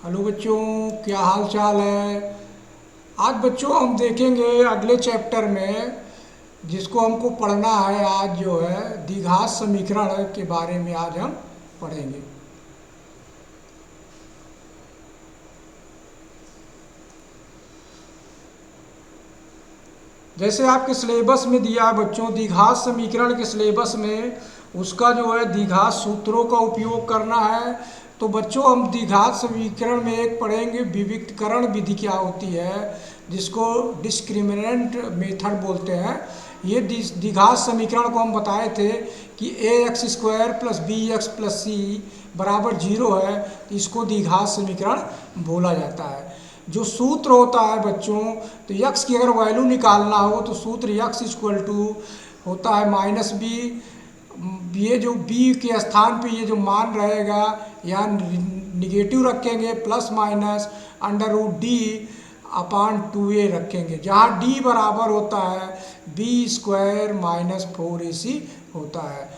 Hello बच्चों, क्या हाल चाल है। आज बच्चों हम देखेंगे अगले चैप्टर में जिसको हमको पढ़ना है। आज जो है द्विघात समीकरण के बारे में आज हम पढ़ेंगे। जैसे आपके सिलेबस में दिया है बच्चों, द्विघात समीकरण के सिलेबस में उसका जो है द्विघात सूत्रों का उपयोग करना है। तो बच्चों हम द्विघात समीकरण में एक पढ़ेंगे विविक्तकरण विधि क्या होती है, जिसको डिस्क्रिमिनेंट मेथड बोलते हैं। ये द्विघात समीकरण को हम बताए थे कि A X square plus B X plus C बराबर जीरो है, तो इसको द्विघात समीकरण बोला जाता है। जो सूत्र होता है बच्चों, तो यक्स की अगर वैल्यू निकालना हो तो सूत्र यक्स इक्वल टू होता है माइनस बी। ये जो बी के स्थान पे ये जो मान रहेगा या निगेटिव रखेंगे, plus minus under root D upon 2a रखेंगे, जहाँ डी बराबर होता है बी स्क्वायर माइनस 4ac होता है।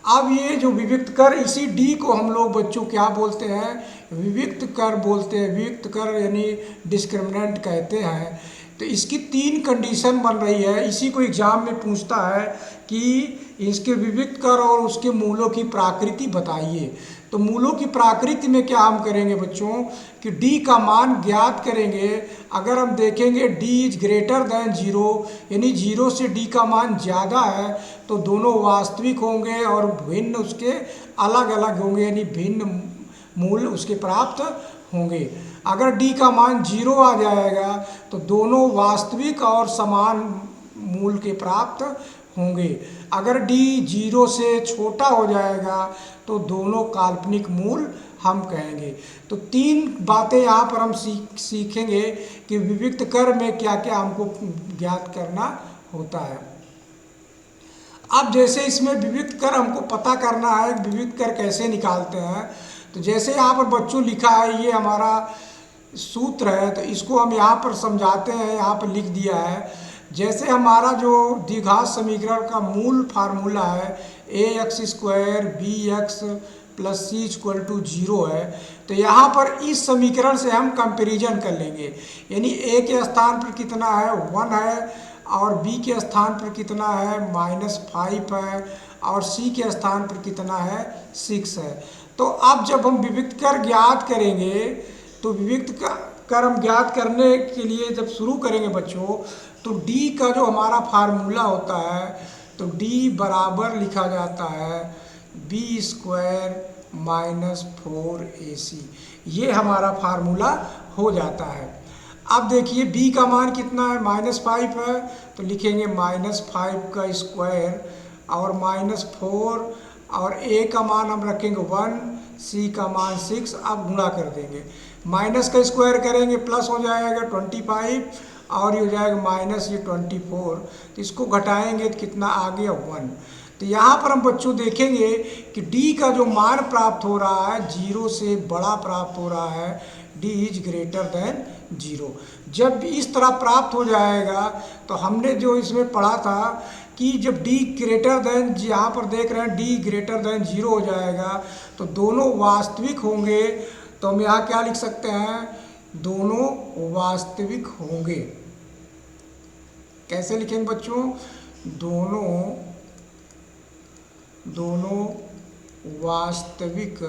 अब ये जो विविक्त कर, इसी डी को हम लोग बच्चों क्या बोलते हैं, विविक्त कर बोलते हैं। विविक्त कर यानी डिस्क्रिमिनेंट कहते हैं। तो इसकी तीन कंडीशन बन रही है। इसी को एग्जाम में पूछता है कि इसके विविक्त कर और उसके मूलों की प्रकृति बताइए। तो मूलों की प्रकृति में क्या हम करेंगे बच्चों कि d का मान ज्ञात करेंगे। अगर हम देखेंगे d is greater than zero, यानी जीरो से d का मान ज़्यादा है, तो दोनों वास्तविक होंगे और भिन्न उसके अलग अलग होंगे, यानी भिन्न मूल उसके प्राप्त होंगे। अगर d का मान जीरो आ जाएगा तो दोनों वास्तविक और समान मूल के प्राप्त होंगे। अगर d जीरो से छोटा हो जाएगा तो दोनों काल्पनिक मूल हम कहेंगे। तो तीन बातें यहाँ पर हम सीखेंगे कि विविक्त कर में क्या क्या हमको ज्ञात करना होता है। अब जैसे इसमें विविक्त कर हमको पता करना है, विविक्त कर कैसे निकालते हैं। तो जैसे यहाँ पर बच्चों लिखा है, ये हमारा सूत्र है, तो इसको हम यहाँ पर समझाते हैं। यहाँ पर लिख दिया है, जैसे हमारा जो द्विघात समीकरण का मूल फार्मूला है A X square B X plus C equal to zero है। तो यहाँ पर इस समीकरण से हम कंपैरिजन कर लेंगे, यानी ए के स्थान पर कितना है 1 है, और बी के स्थान पर कितना है -5 है, और सी के स्थान पर कितना है 6 है। तो अब जब हम विविक्त कर ज्ञात करेंगे, तो विविक्त कर हम ज्ञात करने के लिए जब शुरू करेंगे बच्चों, तो d का जो हमारा फार्मूला होता है, तो d बराबर लिखा जाता है बी स्क्वायर माइनस 4ac। ये हमारा फार्मूला हो जाता है। अब देखिए b का मान कितना है -5 है, तो लिखेंगे -5 का स्क्वायर और -4, और a का मान हम रखेंगे 1, c का मान 6। अब गुणा कर देंगे, माइनस का स्क्वायर करेंगे प्लस हो जाएगा 25, और ये हो जाएगा माइनस ये 24। तो इसको घटाएंगे तो कितना आ गया 1। तो यहाँ पर हम बच्चों देखेंगे कि d का जो मान प्राप्त हो रहा है जीरो से बड़ा प्राप्त हो रहा है, d is greater than zero. जब इस तरह प्राप्त हो जाएगा तो हमने जो इसमें पढ़ा था कि जब d ग्रेटर देन, यहाँ पर देख रहे हैं d ग्रेटर देन जीरो हो जाएगा तो दोनों वास्तविक होंगे। तो हम यहाँ क्या लिख सकते हैं, दोनों वास्तविक होंगे। कैसे लिखेंगे बच्चों, दोनों वास्तविक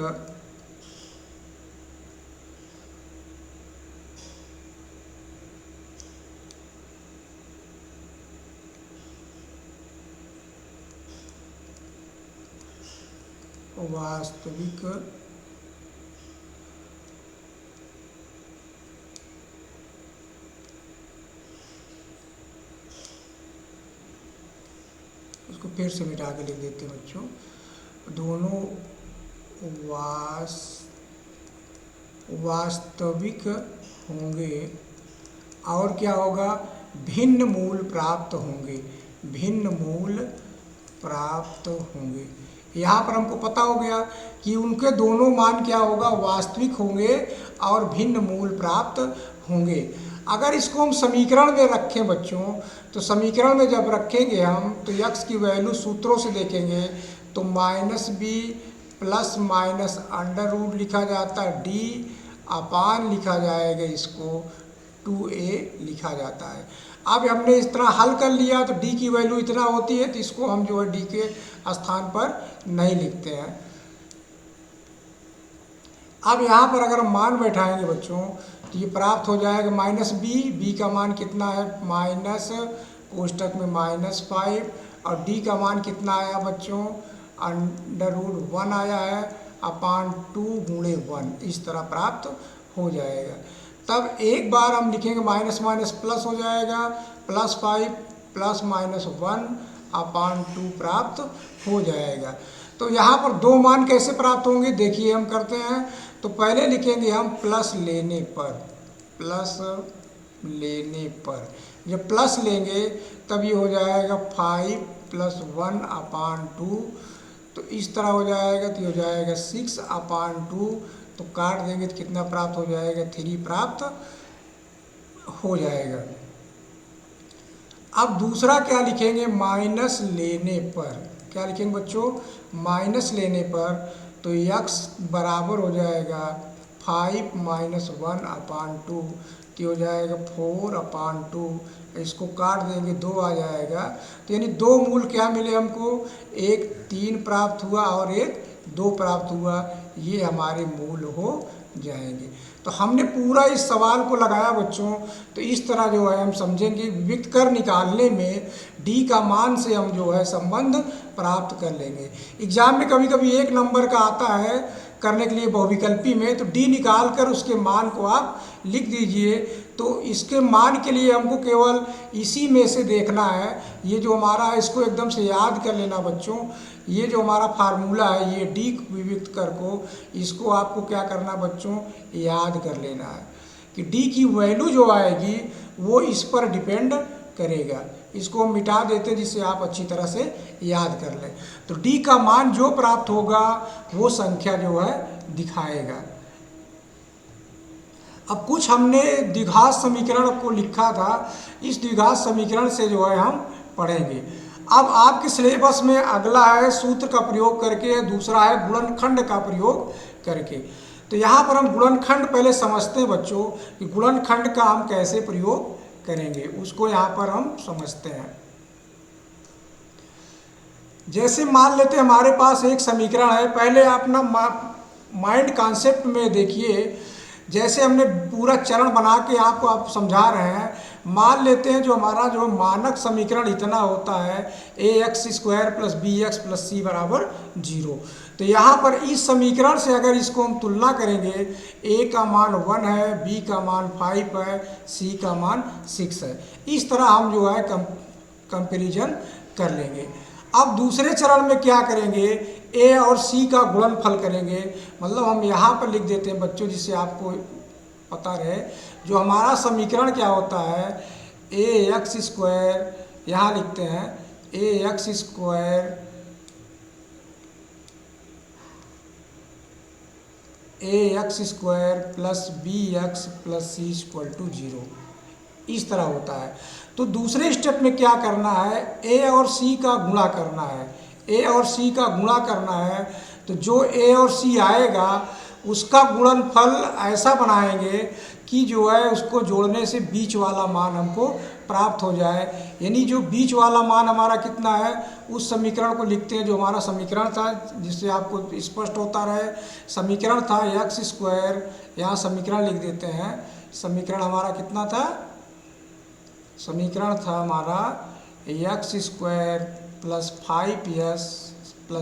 उसको फिर से मिटा के लिख देते हैं बच्चों, दोनों वास्तविक होंगे। और क्या होगा, भिन्न मूल प्राप्त होंगे, भिन्न मूल प्राप्त होंगे। यहाँ पर हमको पता हो गया कि उनके दोनों मान क्या होगा, वास्तविक होंगे और भिन्न मूल प्राप्त होंगे। अगर इसको हम समीकरण में रखें बच्चों, तो समीकरण में जब रखेंगे हम, तो यक्स की वैल्यू सूत्रों से देखेंगे तो -b plus minus under root लिखा जाता है d अपान लिखा जाएगा, इसको 2a लिखा जाता है। अब हमने इस तरह हल कर लिया तो d की वैल्यू इतना होती है, तो इसको हम जो है d के स्थान पर नहीं लिखते हैं। अब यहाँ पर अगर हम मान बैठाएंगे बच्चों तो ये प्राप्त हो जाएगा -b का मान कितना है माइनस कोष्टक में -5 और d का मान कितना आया बच्चों √1 आया है अपान 2 गुणे 1, इस तरह प्राप्त हो जाएगा। तब एक बार हम लिखेंगे माइनस माइनस प्लस हो जाएगा, +5 प्लस -1 अपान 2 प्राप्त हो जाएगा। तो यहाँ पर दो मान कैसे प्राप्त होंगे देखिए हम करते हैं। तो पहले लिखेंगे हम प्लस लेने पर, जब प्लस लेंगे तब ये हो जाएगा 5 + 1 अपान 2, तो इस तरह हो जाएगा, तो ये हो जाएगा 6 अपान 2, तो काट देंगे तो कितना प्राप्त हो जाएगा 3 प्राप्त हो जाएगा। अब दूसरा क्या लिखेंगे माइनस लेने पर, क्या लिखेंगे बच्चों माइनस लेने पर, तो x बराबर हो जाएगा 5 - 1 अपान 2, तो हो जाएगा 4 अपान 2, इसको काट देंगे 2 आ जाएगा। तो यानी दो मूल क्या मिले हमको, एक 3 प्राप्त हुआ और एक 2 प्राप्त हुआ, ये हमारे मूल हो जाएंगे। तो हमने पूरा इस सवाल को लगाया बच्चों, तो इस तरह जो है हम समझेंगे विविक्त कर निकालने में d का मान से हम जो है संबंध प्राप्त कर लेंगे। एग्जाम में कभी कभी एक नंबर का आता है करने के लिए बहुविकल्पी में, तो d निकाल कर उसके मान को आप लिख दीजिए। तो इसके मान के लिए हमको केवल इसी में से देखना है, ये जो हमारा है इसको एकदम से याद कर लेना बच्चों। ये जो हमारा फार्मूला है ये d विविक्त कर को, इसको आपको क्या करना बच्चों याद कर लेना है कि d की वैल्यू जो आएगी वो इस पर डिपेंड करेगा। इसको हम मिटा देते जिससे आप अच्छी तरह से याद कर लें। तो d का मान जो प्राप्त होगा वो संख्या जो है दिखाएगा। अब कुछ हमने द्विघात समीकरण को लिखा था, इस द्विघात समीकरण से जो है हम पढ़ेंगे। अब आपके सिलेबस में अगला है सूत्र का प्रयोग करके, दूसरा है गुणनखंड का प्रयोग करके। तो यहाँ पर हम गुणनखंड पहले समझते हैं बच्चों कि गुणनखंड का हम कैसे प्रयोग करेंगे, उसको यहाँ पर हम समझते हैं। जैसे मान लेते हैं हमारे पास एक समीकरण है, पहले अपना माइंड कॉन्सेप्ट में देखिए, जैसे हमने पूरा चरण बना के आपको आप समझा रहे हैं। मान लेते हैं जो हमारा जो मानक समीकरण इतना होता है ax² + bx + c = 0। तो यहाँ पर इस समीकरण से अगर इसको हम तुलना करेंगे, a का मान 1 है, b का मान 5 है, c का मान 6 है, इस तरह हम जो है कंपैरिजन कर लेंगे। अब दूसरे चरण में क्या करेंगे, a और c का गुणनफल करेंगे। मतलब हम यहाँ पर लिख देते हैं बच्चों जिससे आपको पता रहे, जो हमारा समीकरण क्या होता है ax², यहाँ लिखते हैं ax² + bx + c = 0, इस तरह होता है। तो दूसरे स्टेप में क्या करना है, a और c का गुणा करना है, a और c का गुणा करना है। तो जो a और c आएगा उसका गुणनफल ऐसा बनाएंगे कि जो है उसको जोड़ने से बीच वाला मान हमको प्राप्त हो जाए। यानी जो बीच वाला मान हमारा कितना है उस समीकरण को लिखते हैं जो हमारा समीकरण था, जिससे आपको स्पष्ट होता रहे। समीकरण था x², यहाँ समीकरण लिख देते हैं। समीकरण हमारा कितना था, समीकरण था हमारा x² + 5s +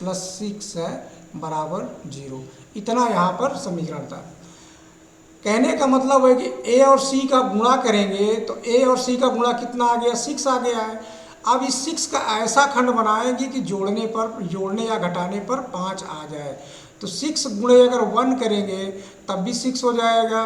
6 बराबर 0, इतना यहाँ पर समीकरण था। कहने का मतलब है कि a और c का गुणा करेंगे तो a और c का गुणा कितना आ गया, 6 आ गया है। अब इस 6 का ऐसा खंड बनाएंगे कि जोड़ने या घटाने पर 5 आ जाए। तो 6 गुणे अगर 1 करेंगे तब भी 6 हो जाएगा।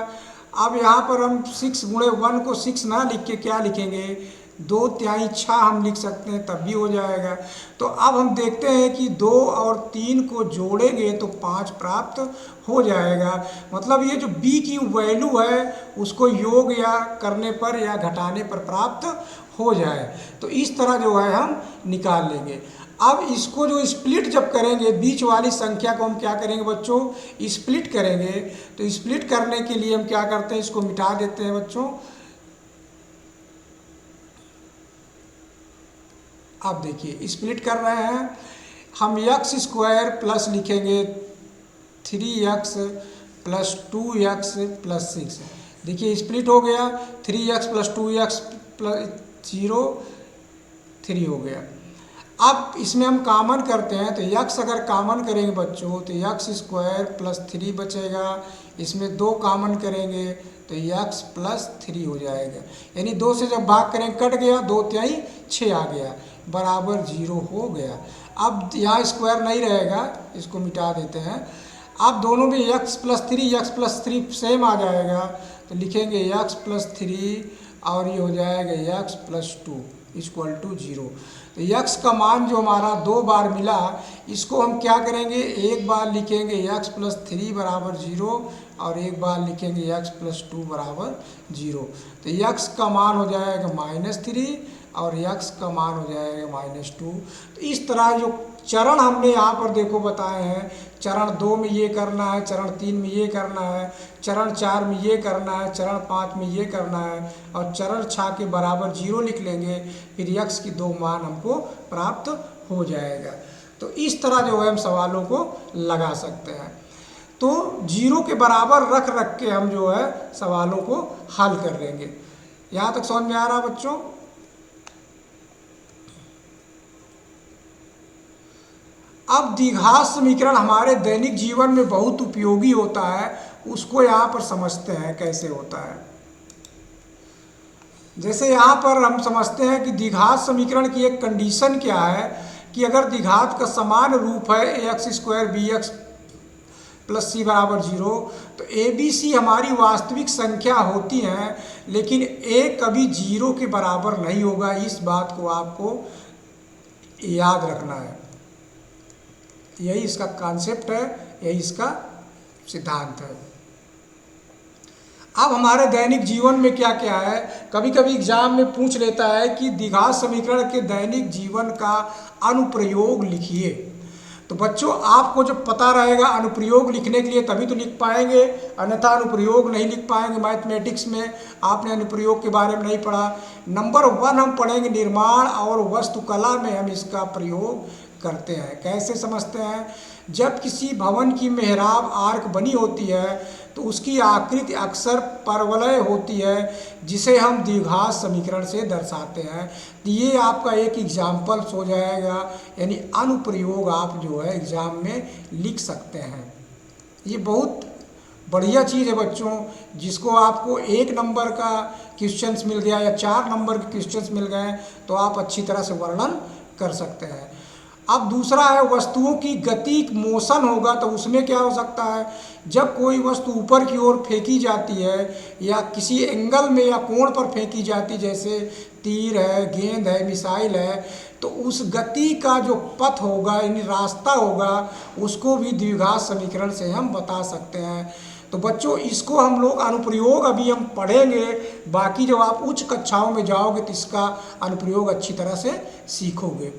अब यहाँ पर हम 6 गुणे 1 को 6 ना लिख के क्या लिखेंगे, 2 × 6 हम लिख सकते हैं, तब भी हो जाएगा। तो अब हम देखते हैं कि 2 और 3 को जोड़ेंगे तो 5 प्राप्त हो जाएगा। मतलब ये जो b की वैल्यू है उसको योग या करने पर या घटाने पर प्राप्त हो जाए। तो इस तरह जो है हम निकाल लेंगे। अब इसको जो स्प्लिट जब करेंगे, बीच वाली संख्या को हम क्या करेंगे बच्चों, स्प्लिट करेंगे। तो स्प्लिट करने के लिए हम क्या करते हैं, इसको मिटा देते हैं बच्चों। अब देखिए स्प्लिट कर रहे हैं हम, एक्स स्क्वायर प्लस लिखेंगे 3x प्लस 2x प्लस 6। देखिए स्प्लिट हो गया, 3x प्लस 2x प्लस 0 3 हो गया। अब इसमें हम कॉमन करते हैं, तो x अगर कॉमन करेंगे बच्चों तो एक्स स्क्वायर प्लस 3 बचेगा। इसमें 2 कॉमन करेंगे तो x प्लस 3 हो जाएगा। यानी 2 से जब भाग करेंगे कट गया, 2 तिहाई 6 आ गया, बराबर 0 हो गया। अब यहाँ स्क्वायर नहीं रहेगा, इसको मिटा देते हैं। अब दोनों में x प्लस 3 सेम आ जाएगा, तो लिखेंगे x प्लस 3 और ये हो जाएगा x प्लस 2 इक्वल टू 0। तो x का मान जो हमारा 2 बार मिला, इसको हम क्या करेंगे, एक बार लिखेंगे x प्लस 3 बराबर 0 और एक बार लिखेंगे x प्लस 2 बराबर 0। तो x का मान हो जाएगा -3 और x का मान हो जाएगा -2। तो इस तरह जो चरण हमने यहाँ पर देखो बताए हैं, चरण 2 में ये करना है, चरण 3 में ये करना है, चरण 4 में ये करना है, चरण 5 में ये करना है और चरण 6 के बराबर 0 लिख लेंगे, फिर x की 2 मान हमको प्राप्त हो जाएगा। तो इस तरह जो है हम सवालों को लगा सकते हैं। तो 0 के बराबर रख के हम जो है सवालों को हल कर लेंगे। यहाँ तक समझ में आ रहा है बच्चों? अब द्विघात समीकरण हमारे दैनिक जीवन में बहुत उपयोगी होता है, उसको यहाँ पर समझते हैं कैसे होता है। जैसे यहाँ पर हम समझते हैं कि द्विघात समीकरण की एक कंडीशन क्या है कि अगर द्विघात का समान रूप है X square B X plus C बराबर 0, तो ए बी सी हमारी वास्तविक संख्या होती हैं, लेकिन ए कभी 0 के बराबर नहीं होगा। इस बात को आपको याद रखना है। यही इसका कॉन्सेप्ट है, यही इसका सिद्धांत है। अब हमारे दैनिक जीवन में क्या क्या है, कभी कभी एग्जाम में पूछ लेता है कि द्विघात समीकरण के दैनिक जीवन का अनुप्रयोग लिखिए। तो बच्चों आपको जब पता रहेगा अनुप्रयोग लिखने के लिए तभी तो लिख पाएंगे, अन्यथा अनुप्रयोग नहीं लिख पाएंगे। मैथमेटिक्स में आपने अनुप्रयोग के बारे में नहीं पढ़ा। नंबर 1 हम पढ़ेंगे निर्माण और वास्तुकला में हम इसका प्रयोग करते हैं। कैसे समझते हैं, जब किसी भवन की मेहराब आर्क बनी होती है तो उसकी आकृति अक्सर परवलय होती है, जिसे हम द्विघात समीकरण से दर्शाते हैं। तो ये आपका एक एग्जाम्पल्स हो जाएगा, यानी अनुप्रयोग आप जो है एग्जाम में लिख सकते हैं। ये बहुत बढ़िया चीज़ है बच्चों, जिसको आपको 1 नंबर का क्वेश्चंस मिल गया या 4 नंबर के क्वेश्चंस मिल गए तो आप अच्छी तरह से वर्णन कर सकते हैं। अब दूसरा है वस्तुओं की गति, मोशन होगा तो उसमें क्या हो सकता है, जब कोई वस्तु ऊपर की ओर फेंकी जाती है या किसी एंगल में या कोण पर फेंकी जाती, जैसे तीर है, गेंद है, मिसाइल है, तो उस गति का जो पथ होगा यानी रास्ता होगा, उसको भी द्विघात समीकरण से हम बता सकते हैं। तो बच्चों इसको हम लोग अनुप्रयोग अभी हम पढ़ेंगे, बाकी जब आप उच्च कक्षाओं में जाओगे तो इसका अनुप्रयोग अच्छी तरह से सीखोगे।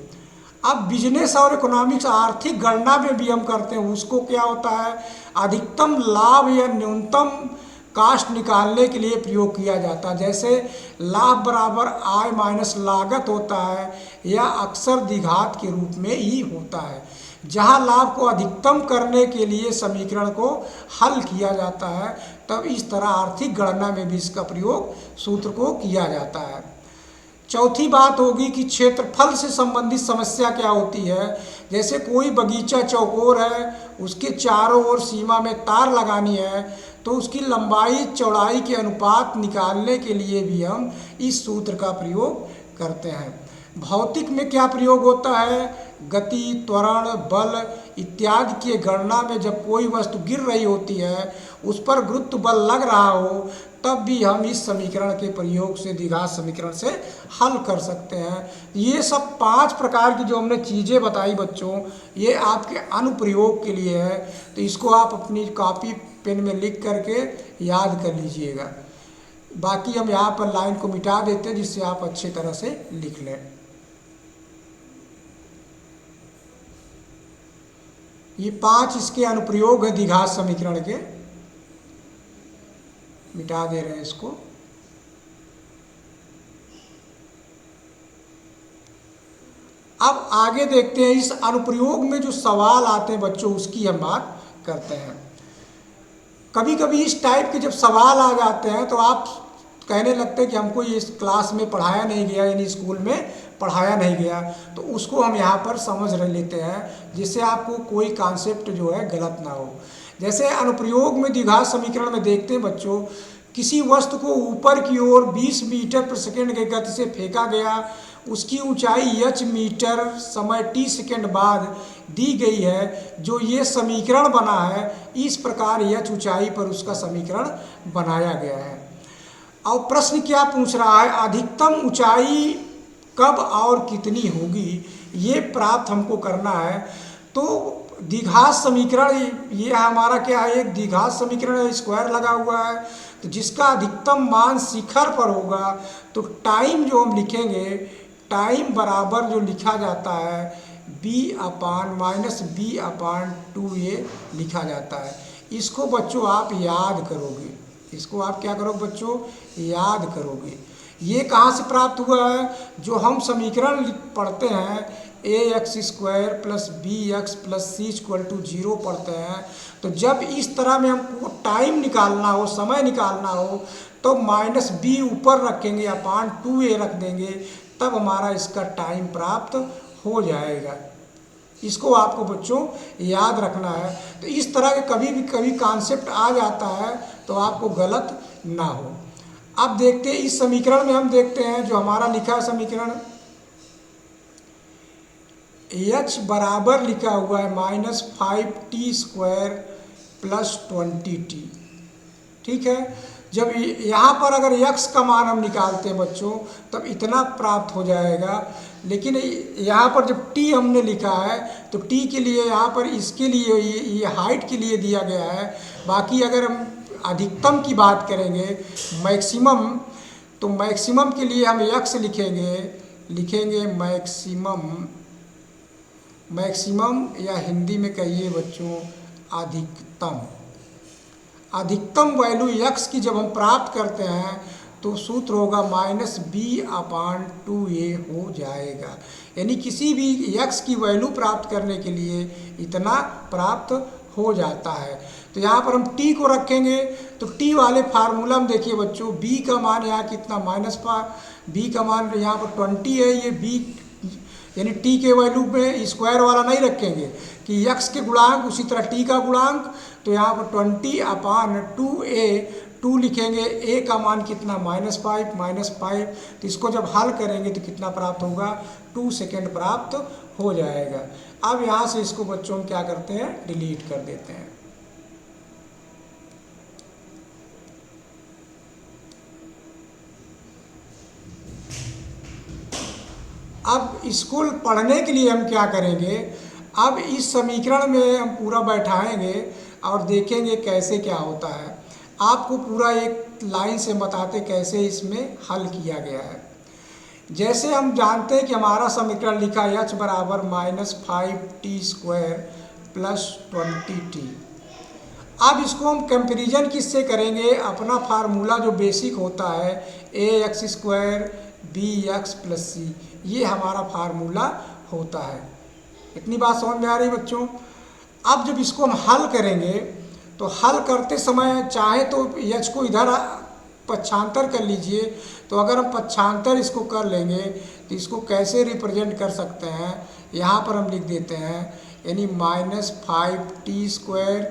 अब बिजनेस और इकोनॉमिक्स आर्थिक गणना में भी हम करते हैं, उसको क्या होता है, अधिकतम लाभ या न्यूनतम कास्ट निकालने के लिए प्रयोग किया जाता है। जैसे लाभ बराबर आय माइनस लागत होता है, या अक्सर द्विघात के रूप में ही होता है, जहां लाभ को अधिकतम करने के लिए समीकरण को हल किया जाता है। तब इस तरह आर्थिक गणना में भी इसका प्रयोग सूत्र को किया जाता है। चौथी बात होगी कि क्षेत्रफल से संबंधित समस्या क्या होती है। जैसे कोई बगीचा चौकोर है, उसके चारों ओर सीमा में तार लगानी है, तो उसकी लंबाई चौड़ाई के अनुपात निकालने के लिए भी हम इस सूत्र का प्रयोग करते हैं। भौतिक में क्या प्रयोग होता है, गति, त्वरण, बल इत्यादि की गणना में जब कोई वस्तु गिर रही होती है, उस पर गुरुत्व बल लग रहा हो, तब भी हम इस समीकरण के प्रयोग से द्विघात समीकरण से हल कर सकते हैं। ये सब 5 प्रकार की जो हमने चीज़ें बताई बच्चों, ये आपके अनुप्रयोग के लिए है। तो इसको आप अपनी कॉपी पेन में लिख करके याद कर लीजिएगा। बाकी हम यहाँ पर लाइन को मिटा देते हैं, जिससे आप अच्छी तरह से लिख लें। ये 5 इसके अनुप्रयोग है द्विघात समीकरण के। मिटा दे रहे हैं इसको। अब आगे देखते हैं इस अनुप्रयोग में जो सवाल आते हैं बच्चों, उसकी हम बात करते हैं। कभी कभी इस टाइप के जब सवाल आ जाते हैं तो आप कहने लगते हैं कि हमको ये इस क्लास में पढ़ाया नहीं गया, यानी स्कूल में पढ़ाया नहीं गया, तो उसको हम यहाँ पर समझ लेते हैं जिससे आपको कोई कॉन्सेप्ट जो है गलत ना हो। जैसे अनुप्रयोग में द्विघात समीकरण में देखते हैं बच्चों, किसी वस्तु को ऊपर की ओर 20 मीटर प्रति सेकंड की गति से फेंका गया, उसकी ऊंचाई h मीटर, समय t सेकंड बाद दी गई है, जो ये समीकरण बना है, इस प्रकार h ऊंचाई पर उसका समीकरण बनाया गया है। और प्रश्न क्या पूछ रहा है, अधिकतम ऊंचाई कब और कितनी होगी, ये प्राप्त हमको करना है। तो द्विघात समीकरण ये हमारा क्या है, एक द्विघात समीकरण है, स्क्वायर लगा हुआ है, तो जिसका अधिकतम मान शिखर पर होगा, तो टाइम जो हम लिखेंगे, टाइम बराबर जो लिखा जाता है b/-b/2a लिखा जाता है। इसको बच्चों आप याद करोगे, इसको आप क्या करोगे बच्चों, याद करोगे। ये कहाँ से प्राप्त हुआ है, जो हम समीकरण पढ़ते हैं ax² + bx + c = 0 पढ़ते हैं, तो जब इस तरह में हमको टाइम निकालना हो, समय निकालना हो, तो -b ऊपर रखेंगे, /2a रख देंगे, तब हमारा इसका टाइम प्राप्त हो जाएगा। इसको आपको बच्चों याद रखना है। तो इस तरह के कभी कॉन्सेप्ट आ जाता है तो आपको गलत ना हो। अब देखते हैं इस समीकरण में, हम देखते हैं जो हमारा लिखा है समीकरण, h बराबर लिखा हुआ है -5t² + 20t। ठीक है, जब यहाँ पर अगर x का मान हम निकालते हैं बच्चों, तब इतना प्राप्त हो जाएगा। लेकिन यहाँ पर जब t हमने लिखा है, तो t के लिए यहाँ पर इसके लिए ये हाइट के लिए दिया गया है। बाकी अगर हम अधिकतम की बात करेंगे, मैक्सिमम, तो मैक्सिमम के लिए हम x लिखेंगे मैक्सिमम, या हिंदी में कहिए बच्चों अधिकतम। अधिकतम वैल्यू x की जब हम प्राप्त करते हैं तो सूत्र होगा -b/2a हो जाएगा। यानी किसी भी x की वैल्यू प्राप्त करने के लिए इतना प्राप्त हो जाता है। तो यहाँ पर हम t को रखेंगे, तो t वाले फार्मूला में देखिए बच्चों, b का मान यहाँ कितना b का मान यहाँ पर 20 है, ये b यानी t के वैल्यू में स्क्वायर वाला नहीं रखेंगे कि x के गुणांक उसी तरह t का गुणांक, तो यहाँ पर 20/2a, 2 लिखेंगे, a का मान कितना -5, तो इसको जब हल करेंगे तो कितना प्राप्त होगा, 2 सेकेंड प्राप्त हो जाएगा। अब यहाँ से इसको बच्चों हम क्या करते हैं, डिलीट कर देते हैं। अब स्कूल पढ़ने के लिए हम क्या करेंगे, अब इस समीकरण में हम पूरा बैठाएंगे और देखेंगे कैसे क्या होता है। आपको पूरा एक लाइन से बताते कैसे इसमें हल किया गया है। जैसे हम जानते हैं कि हमारा समीकरण लिखा है h बराबर -5t² + 20t। अब इसको हम कंपैरिजन किससे करेंगे, अपना फार्मूला जो बेसिक होता है ax² bx + c, ये हमारा फार्मूला होता है। इतनी बात समझ में आ रही बच्चों। अब जब इसको हम हल करेंगे, तो हल करते समय चाहे तो h को इधर पक्षांतर कर लीजिए, तो अगर हम पक्षांतर इसको कर लेंगे तो इसको कैसे रिप्रेजेंट कर सकते हैं, यहाँ पर हम लिख देते हैं, यानी -5t²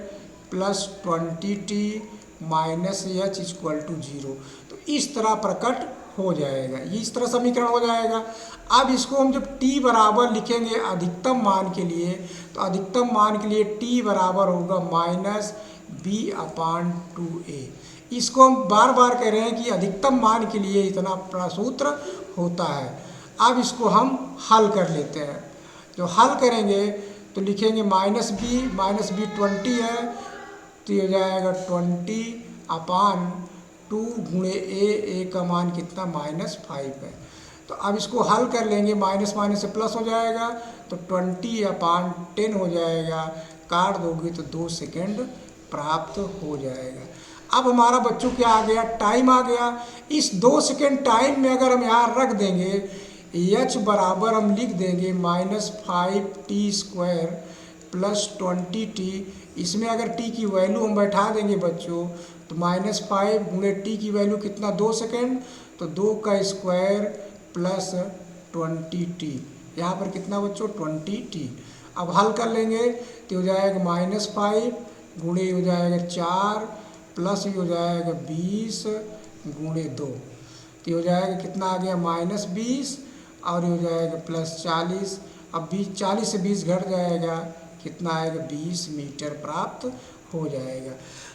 + 20t -h = 0। तो इस तरह प्रकट हो जाएगा, ये इस तरह समीकरण हो जाएगा। अब इसको हम जब t बराबर लिखेंगे अधिकतम मान के लिए, तो अधिकतम मान के लिए t बराबर होगा -b/2a। इसको हम बार बार कह रहे हैं कि अधिकतम मान के लिए इतना सूत्र होता है। अब इसको हम हल कर लेते हैं। जो हल करेंगे तो लिखेंगे -b 20 है, तो ये हो जाएगा 20/2 × a का मान कितना -5 है। तो अब इसको हल कर लेंगे, माइनस माइनस से प्लस हो जाएगा, तो 20/10 हो जाएगा, काट दोगे तो 2 सेकेंड प्राप्त हो जाएगा। अब हमारा बच्चों क्या आ गया, टाइम आ गया। इस 2 सेकेंड टाइम में अगर हम यहाँ रख देंगे h बराबर हम लिख देंगे -5t² प्लस 20t। इसमें अगर t की वैल्यू हम बैठा देंगे बच्चों तो -5 गुणे t की वैल्यू कितना, 2 सेकेंड, तो 2 का स्क्वायर प्लस 20t। यहाँ पर कितना बच्चों, 20t। अब हल कर लेंगे तो हो जाएगा -5 गुणे हो जाएगा 4 प्लस हो जाएगा 20 गुणे 2, तो हो जाएगा कितना आ गया -20 और हो जाएगा प्लस 40। अब 40 से 20 घट जाएगा, कितना आएगा 20 मीटर प्राप्त हो जाएगा।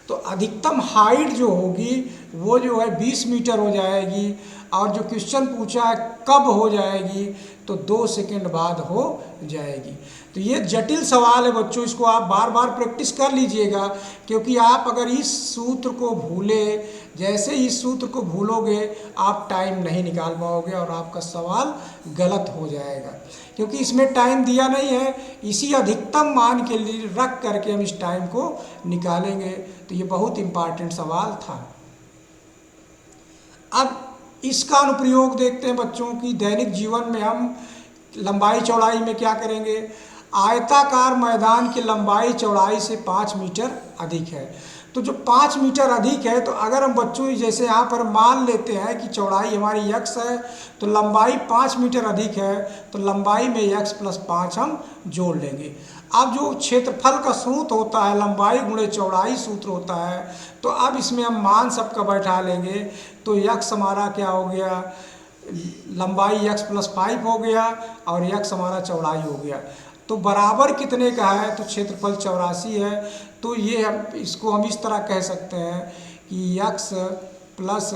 तो अधिकतम हाइट जो होगी वो जो है 20 मीटर हो जाएगी। और जो क्वेश्चन पूछा है कब हो जाएगी, तो 2 सेकेंड बाद हो जाएगी। तो ये जटिल सवाल है बच्चों, इसको आप बार बार प्रैक्टिस कर लीजिएगा, क्योंकि आप अगर इस सूत्र को भूले, जैसे इस सूत्र को भूलोगे आप टाइम नहीं निकाल पाओगे और आपका सवाल गलत हो जाएगा, क्योंकि इसमें टाइम दिया नहीं है। इसी अधिकतम मान के लिए रख करके हम इस टाइम को निकालेंगे। तो ये बहुत इम्पॉर्टेंट सवाल था। अब इसका अनुप्रयोग देखते हैं बच्चों की दैनिक जीवन में। हम लंबाई चौड़ाई में क्या करेंगे, आयताकार मैदान की लंबाई चौड़ाई से 5 मीटर अधिक है। तो जो 5 मीटर अधिक है, तो अगर हम बच्चों जैसे यहाँ पर मान लेते हैं कि चौड़ाई हमारी x है, तो लंबाई 5 मीटर अधिक है, तो लंबाई में x प्लस 5 हम जोड़ लेंगे। अब जो क्षेत्रफल का सूत्र होता है लंबाई गुणे चौड़ाई सूत्र होता है, तो अब इसमें हम मान सबका बैठा लेंगे। तो x हमारा क्या हो गया, लंबाई x प्लस 5 हो गया और x हमारा चौड़ाई हो गया। तो बराबर कितने का है, तो क्षेत्रफल 84 है। तो ये इसको हम इस तरह कह सकते हैं कि x प्लस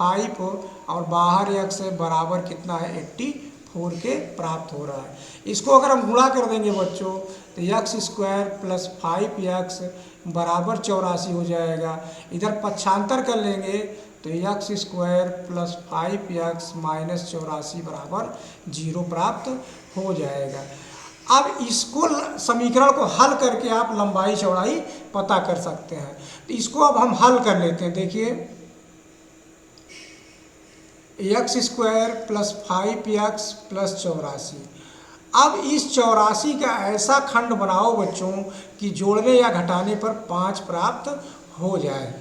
5 और बाहर x बराबर कितना है 84 के प्राप्त हो रहा है। इसको अगर हम गुणा कर देंगे बच्चों तो x² प्लस 5x बराबर 84 हो जाएगा। इधर पक्षांतर कर लेंगे तो x² प्लस 5x माइनस 84 बराबर 0 प्राप्त हो जाएगा। अब इसको समीकरण को हल करके आप लंबाई चौड़ाई पता कर सकते हैं। तो इसको अब हम हल कर लेते हैं। देखिए x² प्लस 5x प्लस 84। अब इस 84 का ऐसा खंड बनाओ बच्चों कि जोड़ने या घटाने पर 5 प्राप्त हो जाए।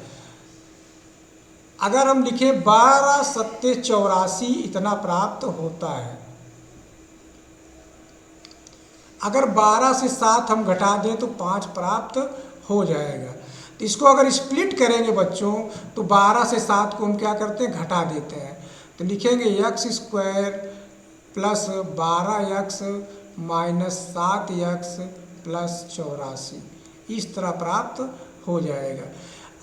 अगर हम लिखें 12 सत्ते 84 इतना प्राप्त होता है। अगर 12 से 7 हम घटा दें तो 5 प्राप्त हो जाएगा। तो इसको अगर स्प्लिट करेंगे बच्चों तो 12 से 7 को हम क्या करते हैं, घटा देते हैं। तो लिखेंगे x² plus 12x minus 7x plus 84, इस तरह प्राप्त हो जाएगा।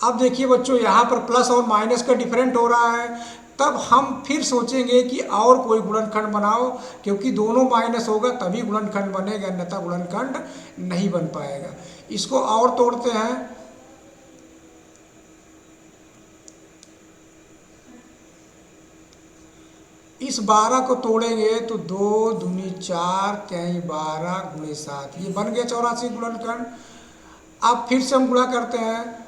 अब देखिए बच्चों यहाँ पर प्लस और माइनस का डिफरेंट हो रहा है, तब हम फिर सोचेंगे कि और कोई गुणनखंड बनाओ, क्योंकि दोनों माइनस होगा तभी गुणनखंड बनेगा, अन्यथा गुणनखंड नहीं बन पाएगा। इसको और तोड़ते हैं। इस 12 को तोड़ेंगे तो 2 दूनी 4 कहीं 12 गुणे 7, ये बन गया 84 गुणनखंड। अब फिर से हम गुणा करते हैं।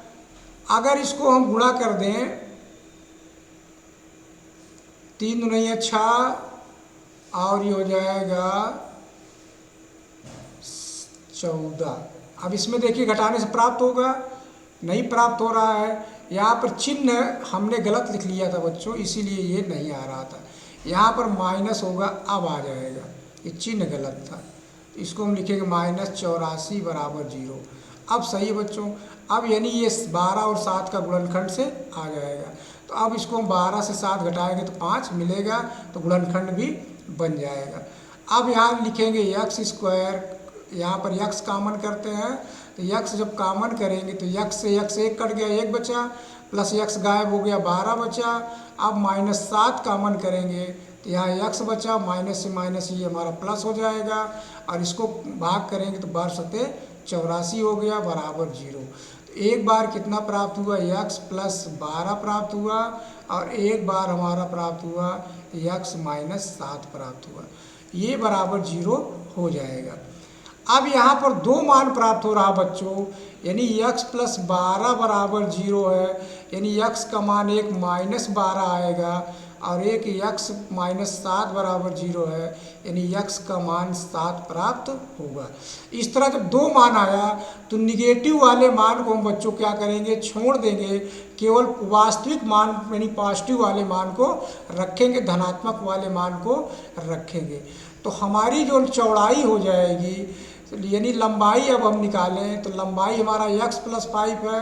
अगर इसको हम गुणा कर दें 3 दूनी 6 और ये हो जाएगा 14। अब इसमें देखिए घटाने से प्राप्त होगा, नहीं प्राप्त हो रहा है। यहाँ पर चिन्ह हमने गलत लिख लिया था बच्चों, इसीलिए ये नहीं आ रहा था। यहाँ पर माइनस होगा, अब आ जाएगा, ये चिन्ह गलत था। इसको हम लिखेंगे माइनस 84 बराबर 0। अब सही है बच्चों। अब यानी ये 12 और 7 का गुणनखंड से आ जाएगा। तो अब इसको हम 12 से 7 घटाएंगे तो 5 मिलेगा, तो गुणनखंड भी बन जाएगा। अब यहाँ लिखेंगे x², यहाँ पर x कॉमन करते हैं, तो x जब कॉमन करेंगे तो x से x 1 कट गया, 1 बचा, प्लस x गायब हो गया, 12 बचा। अब माइनस 7 कॉमन करेंगे तो यहाँ x बचा, माइनस से माइनस ये हमारा प्लस हो जाएगा, और इसको भाग करेंगे तो 12 सत्ते 84 हो गया बराबर 0। तो एक बार कितना प्राप्त हुआ, x प्लस 12 प्राप्त हुआ, और एक बार हमारा प्राप्त हुआ x माइनस 7 प्राप्त हुआ, ये बराबर 0 हो जाएगा। अब यहाँ पर दो मान प्राप्त हो रहा बच्चों, यानी x प्लस 12 बराबर 0 है, यानी x का मान एक माइनस 12 आएगा और एक x माइनस 7 बराबर 0 है, यानी x का मान 7 प्राप्त होगा। इस तरह जब दो मान आया तो निगेटिव वाले मान को हम बच्चों क्या करेंगे, छोड़ देंगे, केवल वास्तविक मान यानी पॉजिटिव वाले मान को रखेंगे, धनात्मक वाले मान को रखेंगे। तो हमारी जो चौड़ाई हो जाएगी, यानी लंबाई अब हम निकालें तो लंबाई हमारा x प्लस 5 है,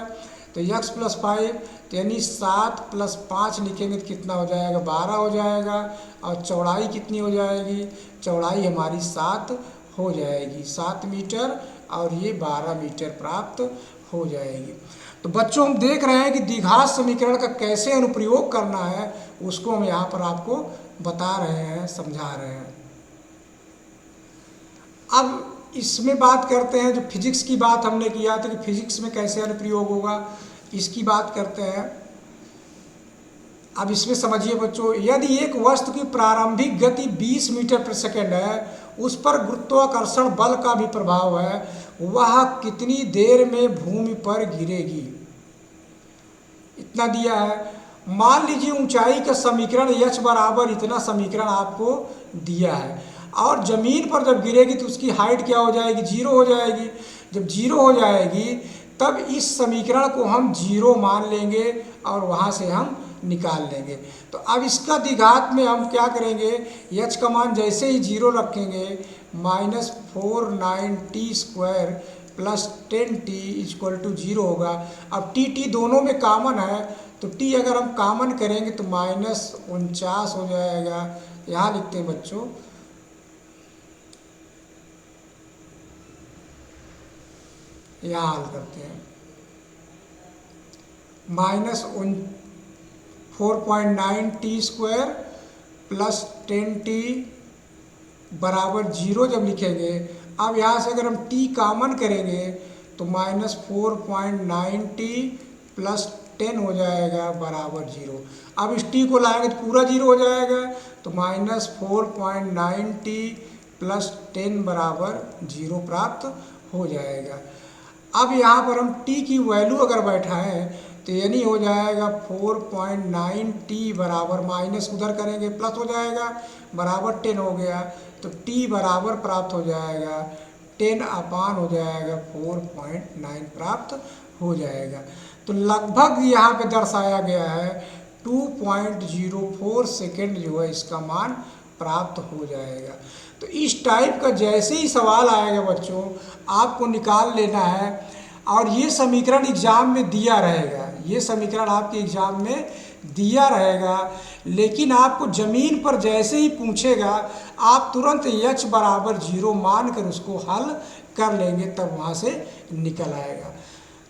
तो x प्लस 5 तो यानी 7 प्लस 5 लिखेंगे तो कितना हो जाएगा, 12 हो जाएगा। और चौड़ाई कितनी हो जाएगी, चौड़ाई हमारी 7 हो जाएगी, 7 मीटर, और ये 12 मीटर प्राप्त हो जाएगी। तो बच्चों हम देख रहे हैं कि द्विघात समीकरण का कैसे अनुप्रयोग करना है, उसको हम यहाँ पर आपको बता रहे हैं, समझा रहे हैं। अब इसमें बात करते हैं, जो फिजिक्स की बात हमने किया था कि फिजिक्स में कैसे अनुप्रयोग होगा, इसकी बात करते हैं। अब इसमें समझिए बच्चों, यदि एक वस्तु की प्रारंभिक गति 20 मीटर प्रति सेकंड है, उस पर गुरुत्वाकर्षण बल का भी प्रभाव है, वह कितनी देर में भूमि पर गिरेगी, इतना दिया है। मान लीजिए ऊंचाई का समीकरण h बराबर इतना समीकरण आपको दिया है, और ज़मीन पर जब गिरेगी तो उसकी हाइट क्या हो जाएगी, 0 हो जाएगी। जब 0 हो जाएगी तब इस समीकरण को हम 0 मान लेंगे और वहाँ से हम निकाल लेंगे। तो अब इसका द्विघात में हम क्या करेंगे, h का मान जैसे ही 0 रखेंगे, -49t² plus 10t equal to 0 होगा। अब t दोनों में कॉमन है, तो t अगर हम कॉमन करेंगे तो -49 हो जाएगा। यहाँ लिखते हैं बच्चों, यहाँ हल करते हैं, -4.9t² प्लस 10t बराबर 0 जब लिखेंगे, अब यहाँ से अगर हम t कॉमन करेंगे तो -4.9t प्लस 10 हो जाएगा बराबर 0। अब इस t को लाएंगे तो पूरा 0 हो जाएगा, तो -4.9t प्लस 10 बराबर 0 प्राप्त हो जाएगा। अब यहाँ पर हम t की वैल्यू अगर बैठाएं तो यानी हो जाएगा 4.9t बराबर, माइनस उधर करेंगे प्लस हो जाएगा, बराबर 10 हो गया, तो t बराबर प्राप्त हो जाएगा 10 अपान हो जाएगा 4.9 प्राप्त हो जाएगा। तो लगभग यहाँ पे दर्शाया गया है 2.04 सेकेंड जो है इसका मान प्राप्त हो जाएगा। तो इस टाइप का जैसे ही सवाल आएगा बच्चों, आपको निकाल लेना है, और ये समीकरण एग्जाम में दिया रहेगा, ये समीकरण आपके एग्जाम में दिया रहेगा, लेकिन आपको ज़मीन पर जैसे ही पूछेगा आप तुरंत h बराबर 0 मान कर उसको हल कर लेंगे, तब वहाँ से निकल आएगा।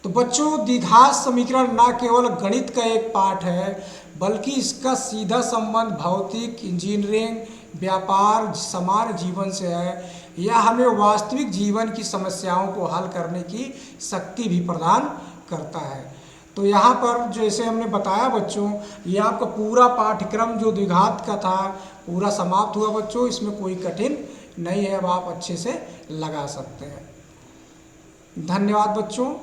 तो बच्चों द्विघात समीकरण ना केवल गणित का एक पार्ट है, बल्कि इसका सीधा संबंध भौतिक, इंजीनियरिंग, व्यापार, सामान्य जीवन से है। यह हमें वास्तविक जीवन की समस्याओं को हल करने की शक्ति भी प्रदान करता है। तो यहाँ पर जैसे हमने बताया बच्चों, ये आपका पूरा पाठ्यक्रम जो द्विघात का था पूरा समाप्त हुआ बच्चों, इसमें कोई कठिन नहीं है, अब आप अच्छे से लगा सकते हैं। धन्यवाद बच्चों।